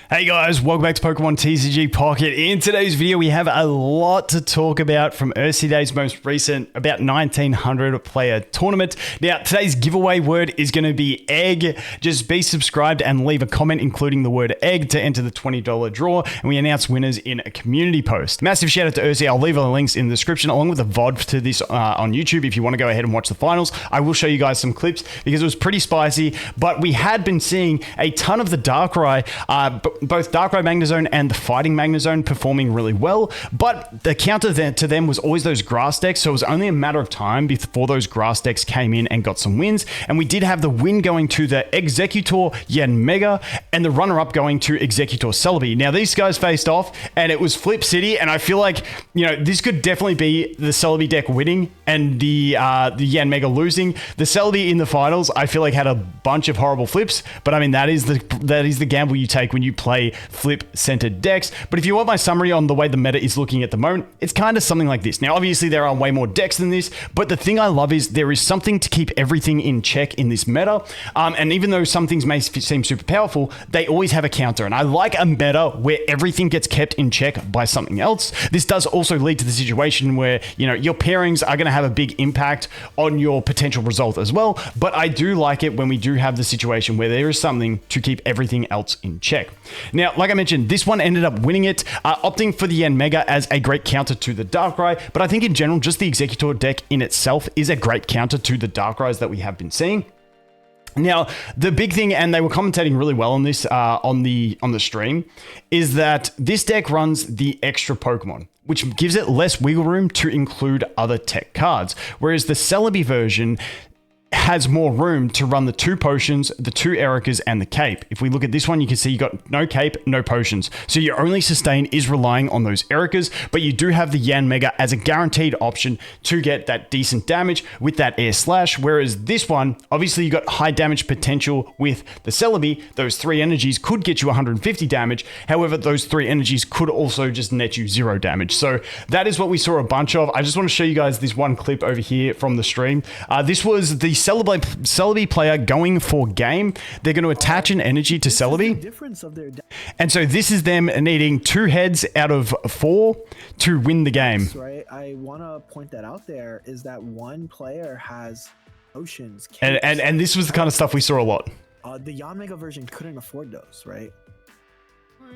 Hey guys, welcome back to Pokemon TCG Pocket. In today's video, we have a lot to talk about from Ursidayys' most recent, about 1900 player tournament. Now, today's giveaway word is going to be egg. Just be subscribed and leave a comment including the word egg to enter the $20 draw, and we announce winners in a community post. Massive shout out to Ursii. I'll leave all the links in the description along with a VOD to this on YouTube if you want to go ahead and watch the finals. I will show you guys some clips because it was pretty spicy, but we had been seeing a ton of the Darkrai, both Darkrai Magnezone and the Fighting Magnezone performing really well, but the counter to them was always those grass decks, so it was only a matter of time before those grass decks came in and got some wins, and we did have the win going to the Executor Yanmega and the runner-up going to Executor Celebi. Now, these guys faced off, and it was Flip City, and I feel like, you know, this could definitely be the Celebi deck winning and the Yanmega losing. The Celebi in the finals, I feel like had a bunch of horrible flips, but I mean, that is the gamble you take when you play flip-centered decks. But if you want my summary on the way the meta is looking at the moment, it's kind of something like this. Now, obviously, there are way more decks than this, but the thing I love is there is something to keep everything in check in this meta. And even though some things may seem super powerful, they always have a counter. And I like a meta where everything gets kept in check by something else. This does also lead to the situation where, you know, your pairings are going to have a big impact on your potential result as well. But I do like it when we do have the situation where there is something to keep everything else in check. Now, like I mentioned, this one ended up winning it, opting for the Yanmega as a great counter to the Darkrai. But I think in general, just the Executor deck in itself is a great counter to the Darkrai's that we have been seeing. Now, the big thing, and they were commentating really well on this on the stream, is that this deck runs the extra Pokemon, which gives it less wiggle room to include other tech cards. Whereas the Celebi version has more room to run the 2 potions, the 2 Ericas, and the cape. If we look at this one, you can see you got no cape, no potions. So your only sustain is relying on those Ericas, but you do have the Yanmega as a guaranteed option to get that decent damage with that air slash. Whereas this one, obviously you got high damage potential with the Celebi. Those 3 energies could get you 150 damage. However, those 3 energies could also just net you 0 damage. So that is what we saw a bunch of. I just want to show you guys this one clip over here from the stream. This was the Celebi player going for game. They're going to attach an energy to Celebi. And so this is them needing 2 heads out of 4 to win the game. Right. I want to point that out there is that one player has potions. And this was the kind of stuff we saw a lot. The Yanmega version couldn't afford those, right?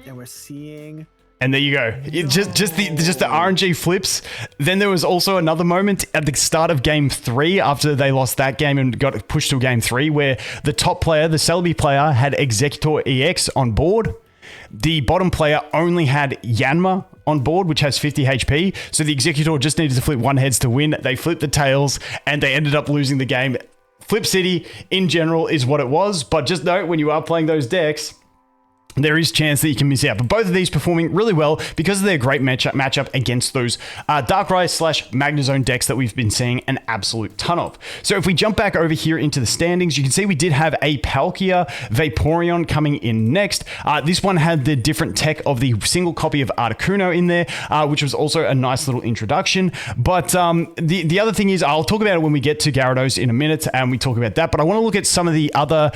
And we're seeing... And there you go. Just the RNG flips. Then there was also another moment at the start of game 3 after they lost that game and got pushed to game 3 where the top player, the Celebi player, had Executor EX on board. The bottom player only had Yanma on board, which has 50 HP. So the Executor just needed to flip 1 heads to win. They flipped the tails and they ended up losing the game. Flip City in general is what it was. But just note, when you are playing those decks, there is chance that you can miss out. But both of these performing really well because of their great matchup against those Darkrai / Magnezone decks that we've been seeing an absolute ton of. So if we jump back over here into the standings, you can see we did have a Palkia Vaporeon coming in next. This one had the different tech of the single copy of Articuno in there, which was also a nice little introduction. But the other thing is, I'll talk about it when we get to Gyarados in a minute and we talk about that. But I want to look at some of the other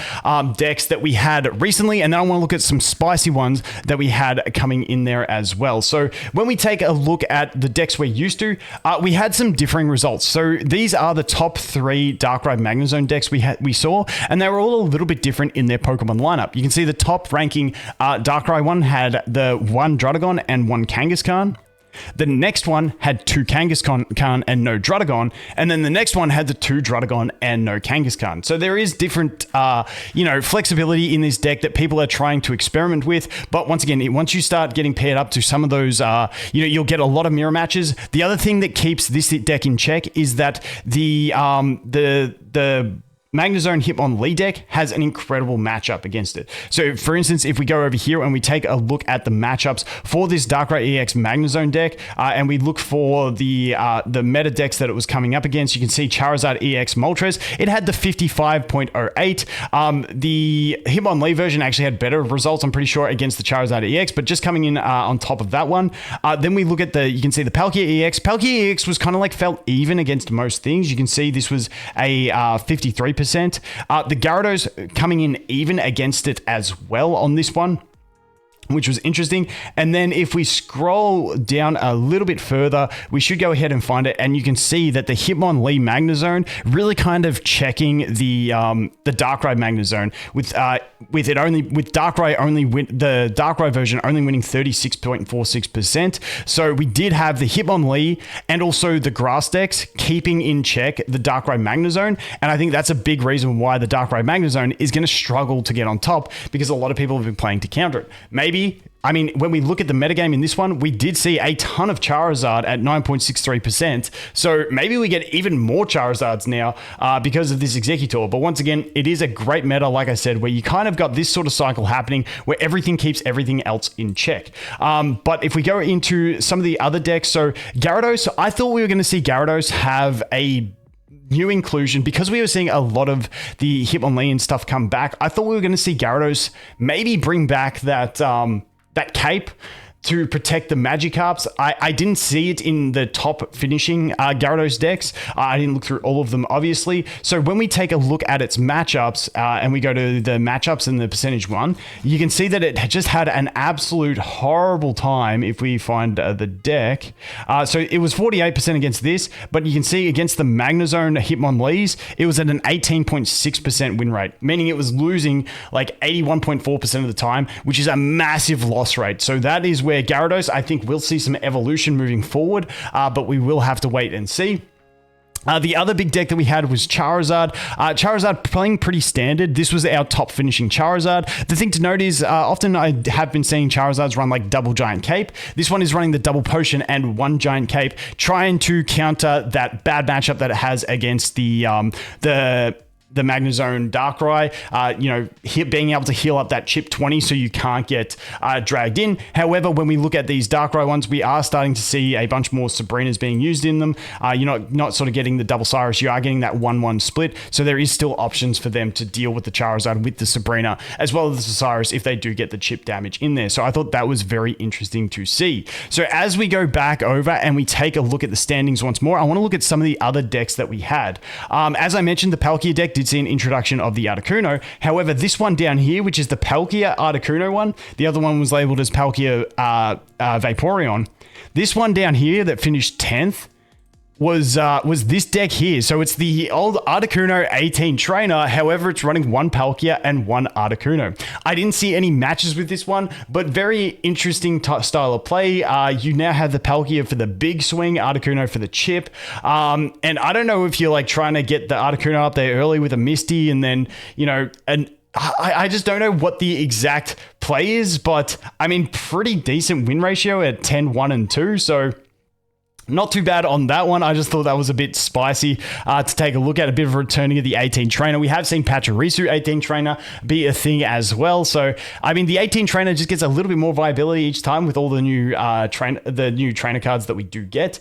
decks that we had recently, and then I want to look at some spicy ones that we had coming in there as well. So when we take a look at the decks we're used to, we had some differing results. So these are the top 3 Darkrai Magnezone decks we saw, and they were all a little bit different in their Pokemon lineup. You can see the top ranking Darkrai one had the 1 Druddigon and 1 Kangaskhan. The next one had 2 Kangaskhan and no Druddigon, and then the next one had the 2 Druddigon and no Kangaskhan. So there is different, flexibility in this deck that people are trying to experiment with. But once again, once you start getting paired up to some of those, you'll get a lot of mirror matches. The other thing that keeps this deck in check is that the Magnezone Hitmonlee deck has an incredible matchup against it. So, for instance, if we go over here and we take a look at the matchups for this Darkrai EX Magnezone deck, and we look for the meta decks that it was coming up against, you can see Charizard EX Moltres. It had the 55.08. The Hitmonlee version actually had better results, I'm pretty sure, against the Charizard EX, but just coming in on top of that one. Then we look at you can see the Palkia EX. Palkia EX was kind of like felt even against most things. You can see this was a 53%. The Gyarados coming in even against it as well on this one. which was interesting. And then if we scroll down a little bit further, we should go ahead and find it. And you can see that the Hitmonlee Magnezone really kind of checking the Darkrai Magnezone with Darkrai the Darkrai version only winning 36.46%. So we did have the Hitmonlee and also the grass decks keeping in check the Darkrai Magnezone. And I think that's a big reason why the Darkrai Magnezone is going to struggle to get on top, because a lot of people have been playing to counter it. When we look at the metagame in this one, we did see a ton of Charizard at 9.63%. So maybe we get even more Charizards now because of this Executor. But once again, it is a great meta, like I said, where you kind of got this sort of cycle happening where everything keeps everything else in check. But if we go into some of the other decks, so Gyarados, I thought we were going to see Gyarados have a new inclusion because we were seeing a lot of the Hitmonlee and stuff come back. I thought we were going to see Gyarados maybe bring back that cape to protect the Magikarps. I didn't see it in the top finishing Gyarados decks. I didn't look through all of them, obviously. So when we take a look at its matchups and we go to the matchups and the percentage one, you can see that it just had an absolute horrible time if we find the deck. So it was 48% against this, but you can see against the Magnezone Hitmonlees, it was at an 18.6% win rate, meaning it was losing like 81.4% of the time, which is a massive loss rate. So that is where Gyarados, I think, will see some evolution moving forward, but we will have to wait and see. The other big deck that we had was Charizard. Charizard playing pretty standard. This was our top finishing Charizard. The thing to note is often I have been seeing Charizards run like double giant cape. This one is running the double potion and one giant cape, trying to counter that bad matchup that it has against the Magnezone Darkrai, being able to heal up that chip 20 so you can't get dragged in. However, when we look at these Darkrai ones, we are starting to see a bunch more Sabrinas being used in them. You're not sort of getting the double Cyrus, you are getting that 1-1 split. So there is still options for them to deal with the Charizard with the Sabrina, as well as the Cyrus if they do get the chip damage in there. So I thought that was very interesting to see. So as we go back over and we take a look at the standings once more, I want to look at some of the other decks that we had. As I mentioned, the Palkia deck did see an introduction of the Articuno. However, this one down here, which is the Palkia Articuno one, the other one was labeled as Palkia Vaporeon. This one down here that finished 10th was this deck here. So it's the old Articuno 18 trainer. However, it's running one Palkia and one Articuno. I didn't see any matches with this one, but very interesting style of play. You now have the Palkia for the big swing, Articuno for the chip. And I don't know if you're like trying to get the Articuno up there early with a Misty and then, I just don't know what the exact play is, but I mean, pretty decent win ratio at 10, 1, and 2. So not too bad on that one. I just thought that was a bit spicy to take a look at, a bit of a returning of the 18 trainer. We have seen Pachirisu 18 trainer be a thing as well. So, I mean, the 18 trainer just gets a little bit more viability each time with all the new trainer cards that we do get.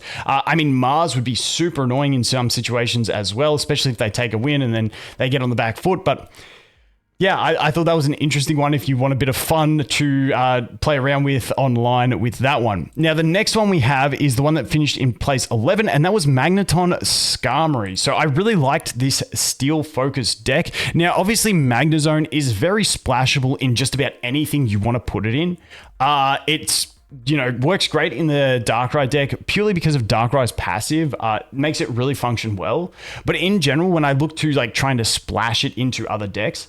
Mars would be super annoying in some situations as well, especially if they take a win and then they get on the back foot. But yeah, I thought that was an interesting one if you want a bit of fun to play around with online with that one. Now, the next one we have is the one that finished in place 11, and that was Magneton Skarmory. So I really liked this steel-focused deck. Now, obviously, Magnezone is very splashable in just about anything you want to put it in. Works great in the Darkrai deck purely because of Darkrai's passive. Makes it really function well. But in general, when I look to like trying to splash it into other decks,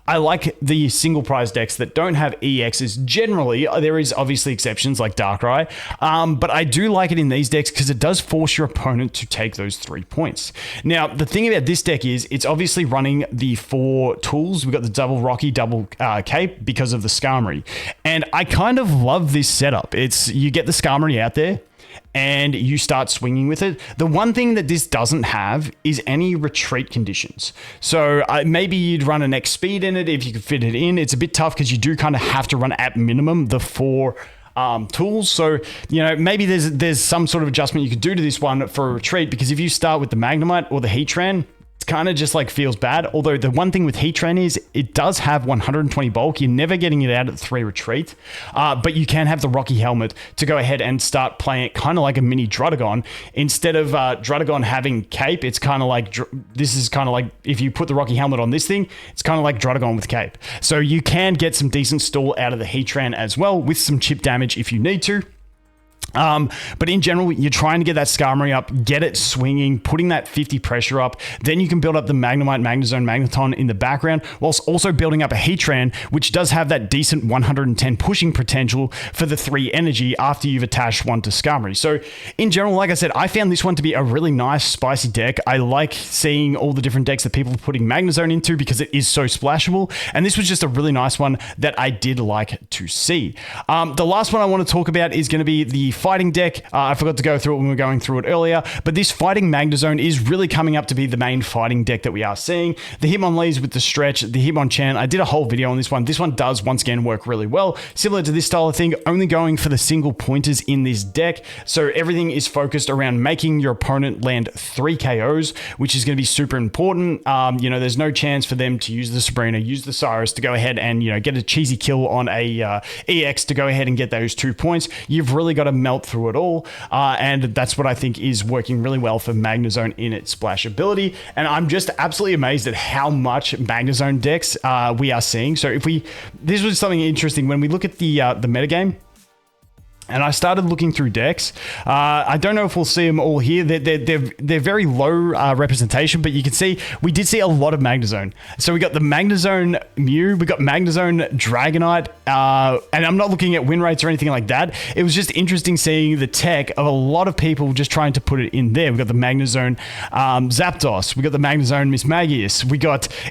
I like the single prize decks that don't have EXs. Generally, there is obviously exceptions like Darkrai, but I do like it in these decks because it does force your opponent to take those 3 points. Now, the thing about this deck is it's obviously running the 4 tools. We've got the double Rocky, double Cape because of the Skarmory. And I kind of love this setup. You get the Skarmory out there and you start swinging with it. The one thing that this doesn't have is any retreat conditions. So maybe you'd run an X speed in it if you could fit it in. It's a bit tough because you do kind of have to run at minimum the 4 tools. So, maybe there's some sort of adjustment you could do to this one for a retreat, because if you start with the Magnemite or the Heatran, it's kind of just like feels bad. Although the one thing with Heatran is it does have 120 bulk. You're never getting it out at 3 retreat, but you can have the Rocky Helmet to go ahead and start playing it kind of like a mini Druddigon. Instead of Druddigon having cape, it's kind of like, this is kind of like, if you put the Rocky Helmet on this thing, it's kind of like Druddigon with cape. So you can get some decent stall out of the Heatran as well with some chip damage if you need to. But in general, you're trying to get that Skarmory up, get it swinging, putting that 50 pressure up. Then you can build up the Magnemite, Magnezone, Magneton in the background, whilst also building up a Heatran, which does have that decent 110 pushing potential for the 3 energy after you've attached one to Skarmory. So in general, like I said, I found this one to be a really nice, spicy deck. I like seeing all the different decks that people are putting Magnezone into because it is so splashable. And this was just a really nice one that I did like to see. The last one I want to talk about is going to be the fighting deck. I forgot to go through it when we were going through it earlier, but this fighting Magnezone is really coming up to be the main fighting deck that we are seeing. The Hitmonlees with the stretch, the Hitmonchan, I did a whole video on this one. This one does once again work really well. Similar to this style of thing, only going for the single pointers in this deck. So everything is focused around making your opponent land 3 KOs, which is going to be super important. You know, there's no chance for them to use the Sabrina, use the Cyrus to go ahead and, you know, get a cheesy kill on a EX to go ahead and get those 2 points. You've really got to melt through it all, and that's what I think is working really well for Magnezone in its splashability. And I'm just absolutely amazed at how much Magnezone decks we are seeing. So this was something interesting when we look at the metagame. And I started looking through decks. I don't know if we'll see them all here. They're very low representation, but you can see we did see a lot of Magnezone. So we got the Magnezone Mew, we got Magnezone Dragonite, and I'm not looking at win rates or anything like that. It was just interesting seeing the tech of a lot of people just trying to put it in there. We got the Magnezone Zapdos, we got the Magnezone Mismagius.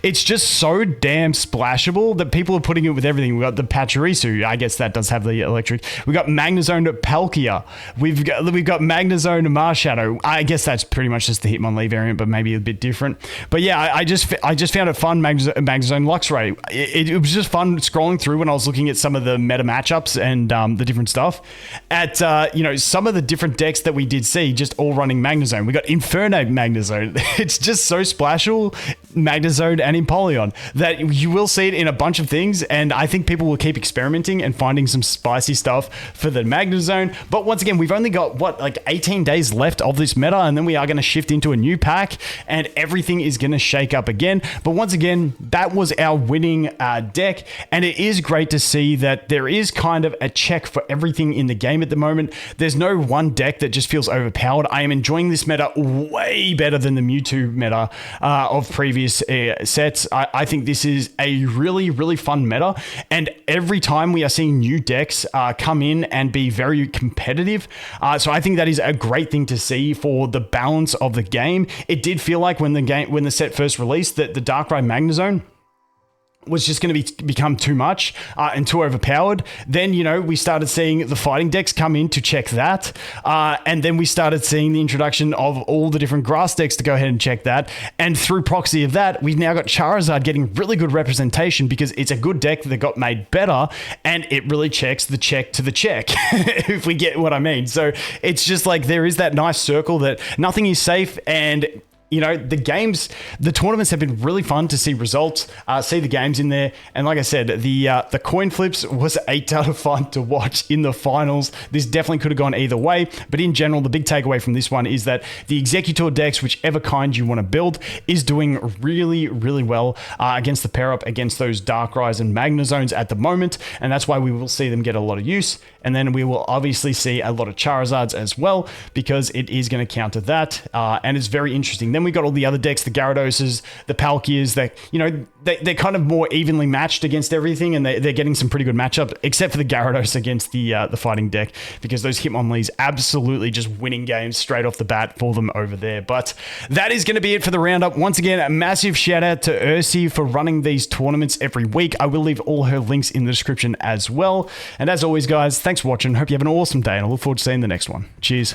It's just so damn splashable that people are putting it with everything. We got the Pachirisu, I guess that does have the electric. We got Magnezone Palkia. We've got Magnezone Marshadow. I guess that's pretty much just the Hitmonlee variant, but maybe a bit different. But yeah, I just found it fun. Magnezone Luxray. It was just fun scrolling through when I was looking at some of the meta matchups and the different stuff. At you know, some of the different decks that we did see, just all running Magnezone. We got Infernape Magnezone. It's just so splashable, Magnezone and Empoleon, that you will see it in a bunch of things. And I think people will keep experimenting and finding some spicy stuff for the Magnezone. But once again, we've only got like 18 days left of this meta, and then we are going to shift into a new pack and everything is going to shake up again. But once again, that was our winning deck, and it is great to see that there is kind of a check for everything in the game at the moment. There's no one deck that just feels overpowered. I am enjoying this meta way better than the Mewtwo meta of previous sets. I think this is a really, really fun meta, and every time we are seeing new decks come in and be very competitive. So I think that is a great thing to see for the balance of the game. It did feel like when the set first released that the Darkrai Magnezone was just going to become too much and too overpowered. Then, you know, we started seeing the fighting decks come in to check that. And then we started seeing the introduction of all the different grass decks to go ahead and check that. And through proxy of that, we've now got Charizard getting really good representation because it's a good deck that got made better, and it really checks the check to the check, if we get what I mean. So it's just like there is that nice circle that nothing is safe, and you know, the tournaments have been really fun to see results, see the games in there. And like I said, the coin flips was a ton of fun to watch in the finals. This definitely could have gone either way. But in general, the big takeaway from this one is that the Executor decks, whichever kind you want to build, is doing really, really well against the pair up against those Darkrai's and Magnezones at the moment. And that's why we will see them get a lot of use. And then we will obviously see a lot of Charizards as well, because it is going to counter that. And it's very interesting. Then we got all the other decks, the Gyaradoses, the Palkias, that, you know, they're kind of more evenly matched against everything, and they're getting some pretty good matchups, except for the Gyarados against the fighting deck, because those Hitmonlees absolutely just winning games straight off the bat for them over there. But that is going to be it for the roundup. Once again, a massive shout out to Ursii for running these tournaments every week. I will leave all her links in the description as well. And as always, guys, thanks for watching. Hope you have an awesome day, and I look forward to seeing the next one. Cheers.